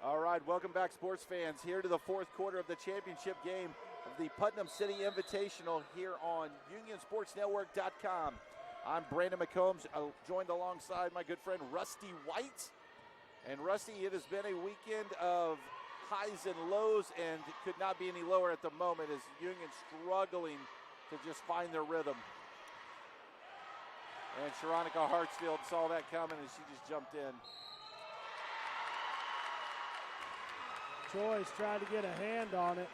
All right, welcome back, sports fans, here to the fourth quarter of the championship game of the Putnam City Invitational here on UnionSportsNetwork.com. I'm Brandon McCombs, joined alongside my good friend Rusty White. And Rusty, it has been a weekend of highs and lows, and it could not be any lower at the moment as Union struggling to just find their rhythm. And Sharonica Hartsfield saw that coming, and she just jumped in. Choice tried to get a hand on it.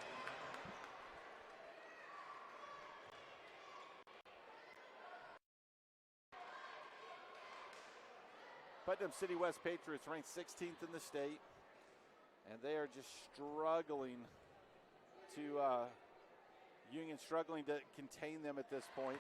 Putnam City West Patriots ranked 16th in the state, and they are just struggling to, Union struggling to contain them at this point.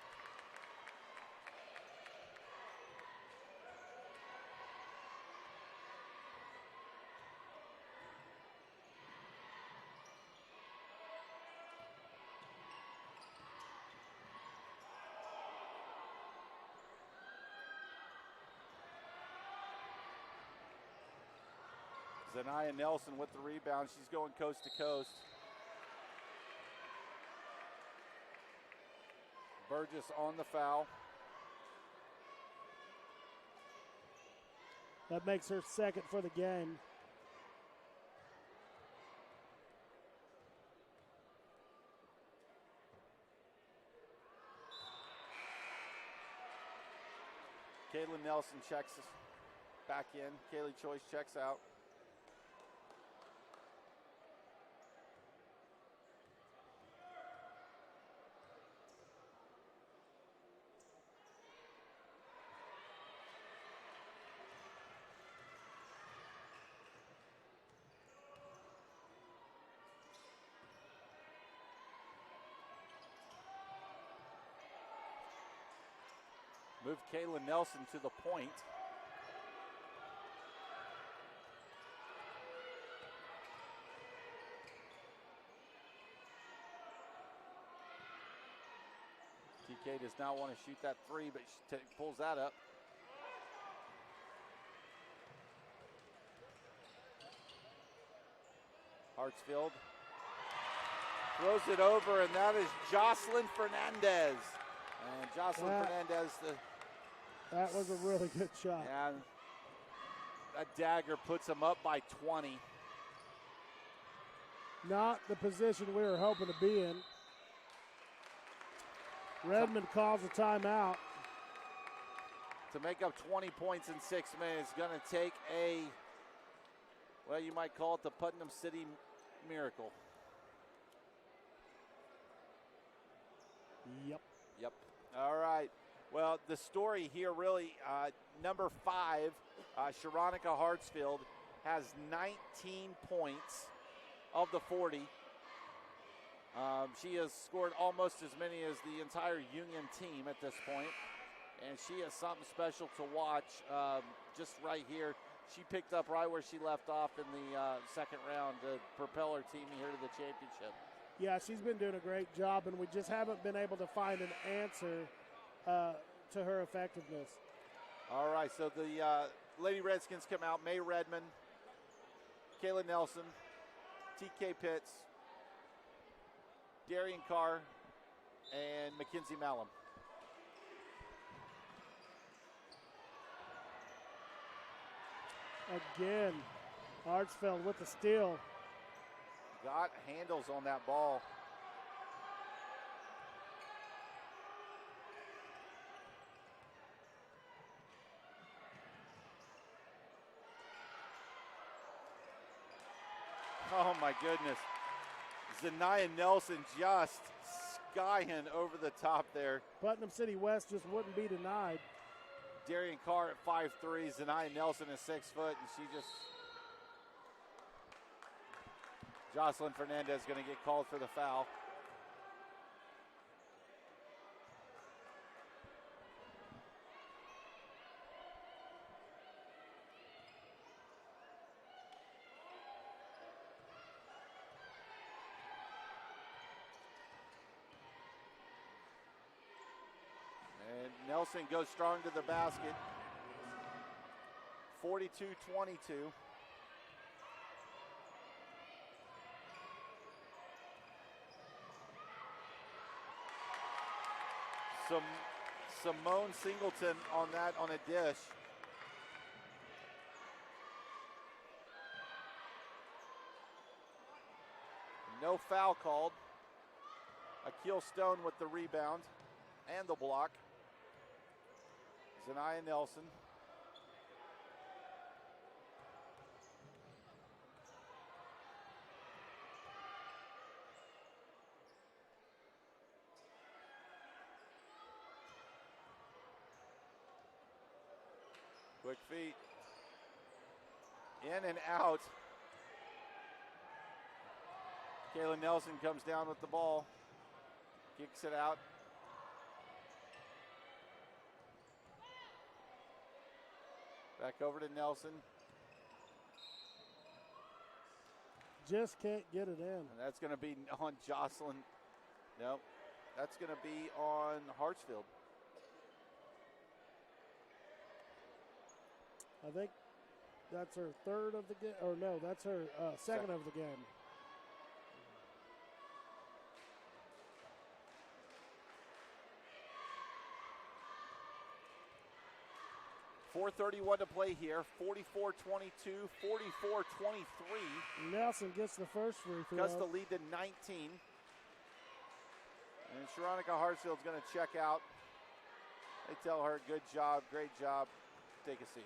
Zanaya Nelson with the rebound. She's going coast to coast. Burgess on the foul. That makes her second for the game. Caitlin Nelson checks back in. Kaylee Choice checks out. Move Kaylin Nelson to the point. TK does not want to shoot that three, but she pulls that up. Hartsfield throws it over, and that is Jocelyn Fernandez. And Jocelyn Fernandez, that was a really good shot. And that dagger puts him up by 20. Not the position we were hoping to be in. Redmond calls a timeout. To make up 20 points in 6 minutes, going to take a, well, you might call it the Putnam City miracle. Yep. All right. Well, the story here really, number 5, Sharonica Hartsfield, has 19 points of the 40. She has scored almost as many as the entire Union team at this point, and she is something special to watch. Just right here, she picked up right where she left off in the second round to propel her team here to the championship. Yeah, she's been doing a great job, and we just haven't been able to find an answer to her effectiveness. All right, so the Lady Redskins come out. May Redmond, Kayla Nelson, TK Pitts, Darian Carr, and Mackenzie Malum. Again, Hartsfield with the steal. Got handles on that ball. Oh my goodness. Zanaya Nelson just skying over the top there. Putnam City West just wouldn't be denied. Darian Carr at 5'3", Zanaya Nelson is 6 foot, and she just... Jocelyn Fernandez going to get called for the foul. And Nelson goes strong to the basket. 42-22. Simone Singleton on that on a dish. No foul called. Akil Stone with the rebound and the block. Zanaya Nelson. Quick feet. In and out. Kayla Nelson comes down with the ball. Kicks it out. Back over to Nelson. Just can't get it in. And that's going to be on Jocelyn. Nope. That's going to be on Hartsfield. I think that's her third of the game. Or no, that's her second of the game. .431 to play here. 44-22, 44-23. Nelson gets the first free throw. Cuts the lead to 19. And Sharonica Hartsfield's going to check out. They tell her, good job, great job. Take a seat.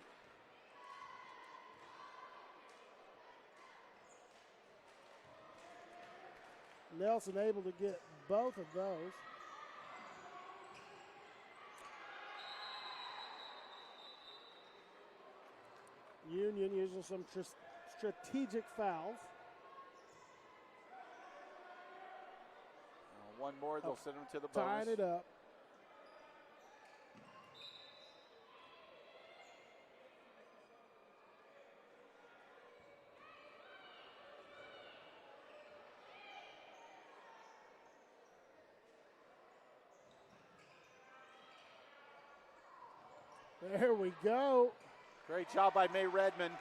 Nelson able to get both of those. Union using some strategic fouls. One more, they'll send them to the bonus. Tying it up. There we go. Great job by May Redmond.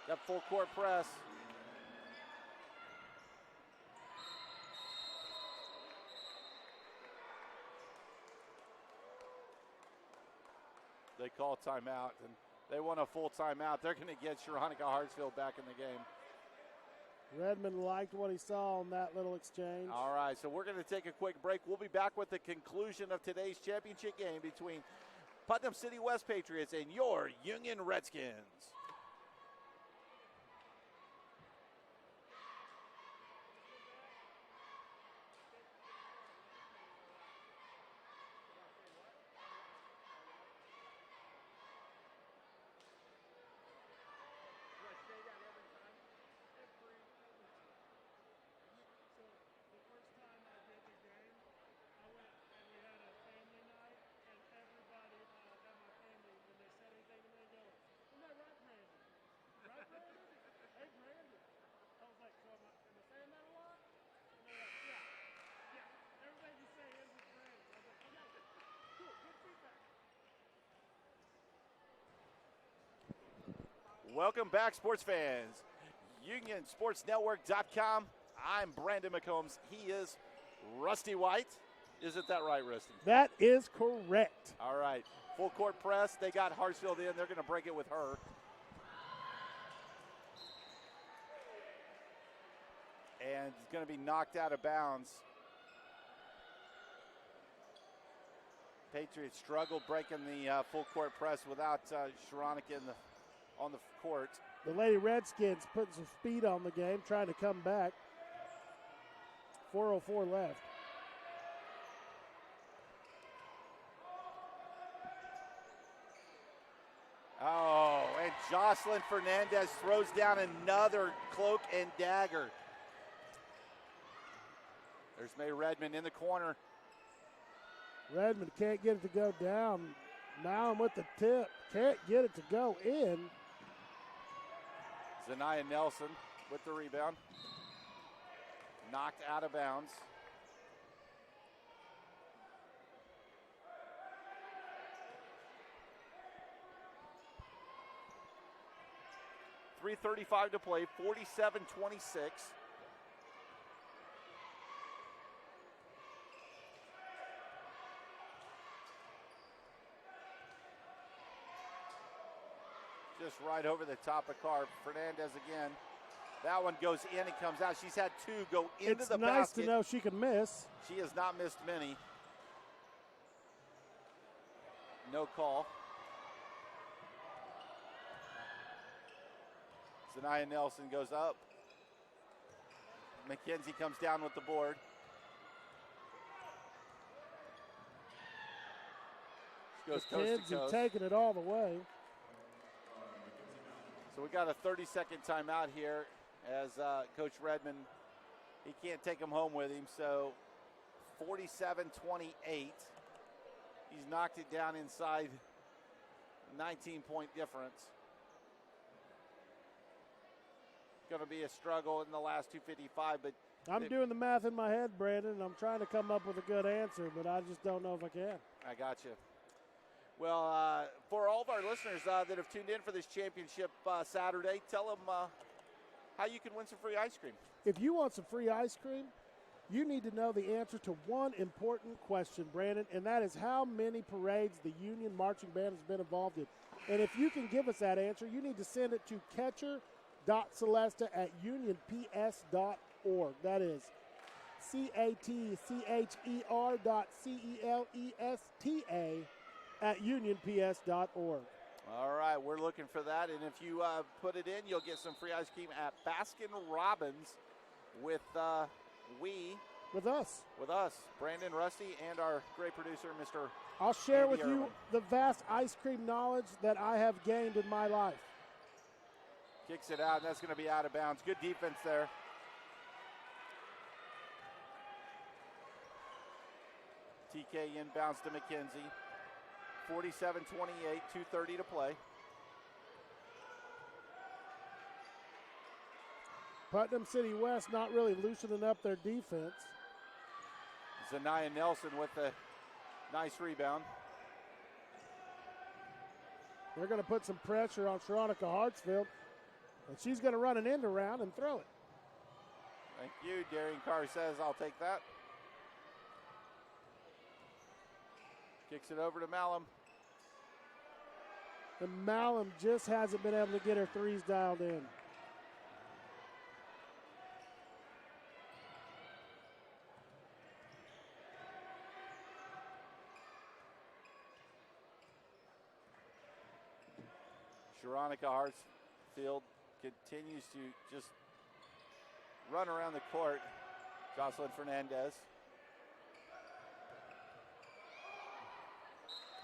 That full court press. They call timeout, and they want a full timeout. They're going to get Sharonica Hartsfield back in the game. Redmond liked what he saw on that little exchange. All right, so we're going to take a quick break. We'll be back with the conclusion of today's championship game between Putnam City West Patriots and your Union Redskins. Welcome back, sports fans. UnionSportsNetwork.com. I'm Brandon McCombs. He is Rusty White. Isn't that right, Rusty? That is correct. All right. Full court press. They got Hartsfield in. They're going to break it with her. And it's going to be knocked out of bounds. Patriots struggled breaking the full court press without Sharonica on the court. The Lady Redskins putting some speed on the game, trying to come back. 4:04 left. Oh, and Jocelyn Fernandez throws down another cloak and dagger. There's May Redmond in the corner. Redmond can't get it to go down. Mallum with the tip. Can't get it to go in. Zanaya Nelson with the rebound. Knocked out of bounds. .335 to play, 47-26. Just right over the top of Carp. Fernandez again. That one goes in and comes out. She's had two go into the basket. It's nice to know she can miss. She has not missed many. No call. Zanaya Nelson goes up. McKenzie comes down with the board. She goes coast to coast. Taking it all the way. So we got a 30-second timeout here as Coach Redmond, he can't take him home with him. So 47-28. He's knocked it down inside 19-point difference. Going to be a struggle in the last 2:55, but I'm doing the math in my head, Brandon, and I'm trying to come up with a good answer, but I just don't know if I can. I got you. Well, for all of our listeners that have tuned in for this championship Saturday, tell them how you can win some free ice cream. If you want some free ice cream, you need to know the answer to one important question, Brandon, and that is how many parades the Union Marching Band has been involved in. And if you can give us that answer, you need to send it to catcher.celesta@unionps.org. That is catcher.celesta@unionps.org. All right, we're looking for that. And if you put it in, you'll get some free ice cream at Baskin Robbins with us, Brandon, Rusty, and our great producer, Mr. I'll share Andy with Irwin. you the vast ice cream knowledge that I have gained in my life. Kicks it out, and that's going to be out of bounds. Good defense there. TK inbounds to McKenzie. 47-28, 2:30 to play. Putnam City West not really loosening up their defense. Zanaya Nelson with the nice rebound. They're going to put some pressure on Sharonica Hartsfield, and she's going to run an end around and throw it. Thank you. Darian Carr says, I'll take that. Kicks it over to Mallum. And Mallum just hasn't been able to get her threes dialed in. Veronica Hartsfield continues to just run around the court. Jocelyn Fernandez.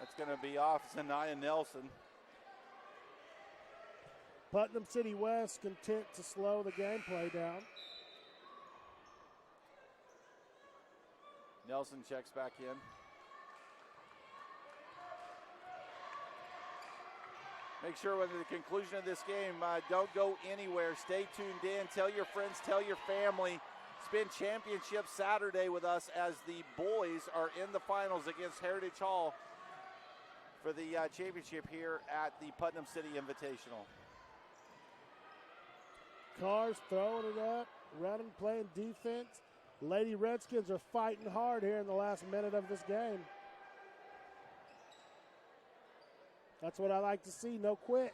That's going to be off Zanaya Nelson. Putnam City West content to slow the gameplay down. Nelson checks back in. Make sure when the conclusion of this game, don't go anywhere. Stay tuned in. Tell your friends, tell your family. Spend championship Saturday with us as the boys are in the finals against Heritage Hall for the championship here at the Putnam City Invitational. Cars throwing it up, running, playing defense. Lady Redskins are fighting hard here in the last minute of this game. That's what I like to see, no quit.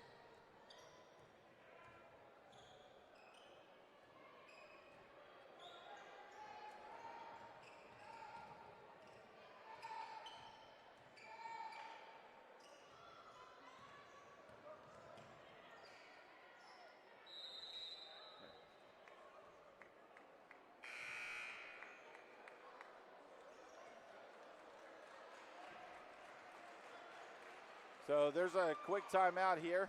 So there's a quick timeout here.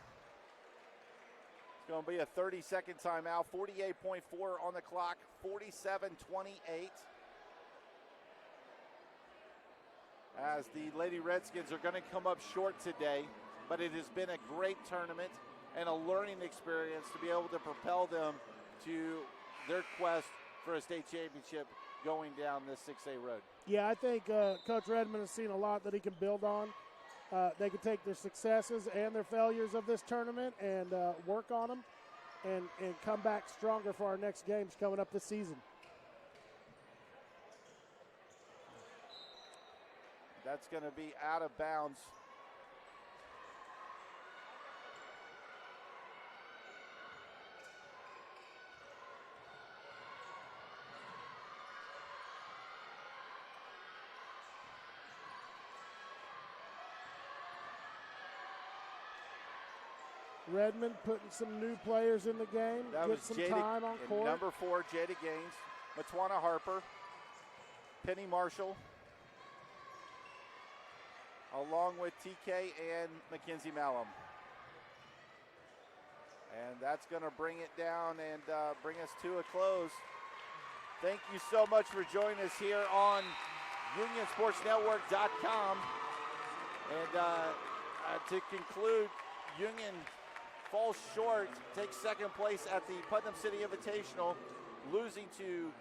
It's going to be a 30-second timeout. 48.4 on the clock, 47-28. As the Lady Redskins are going to come up short today, but it has been a great tournament and a learning experience to be able to propel them to their quest for a state championship going down this 6A road. Yeah, I think Coach Redmond has seen a lot that he can build on. They can take their successes and their failures of this tournament and work on them and come back stronger for our next games coming up this season. That's going to be out of bounds. Redmond putting some new players in the game, get some time on court. Number 4, Jada Gaines, Matwana Harper, Penny Marshall, along with TK and Mackenzie Malum. And that's going to bring it down and bring us to a close. Thank you so much for joining us here on UnionSportsNetwork.com. And to conclude, Union falls short, takes second place at the Putnam City Invitational, losing to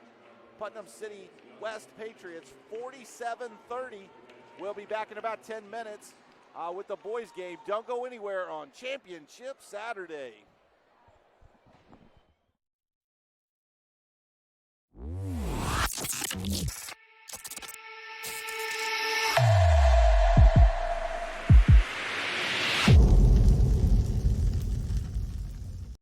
Putnam City West Patriots 47-30. We'll be back in about 10 minutes with the boys game. Don't go anywhere on Championship Saturday.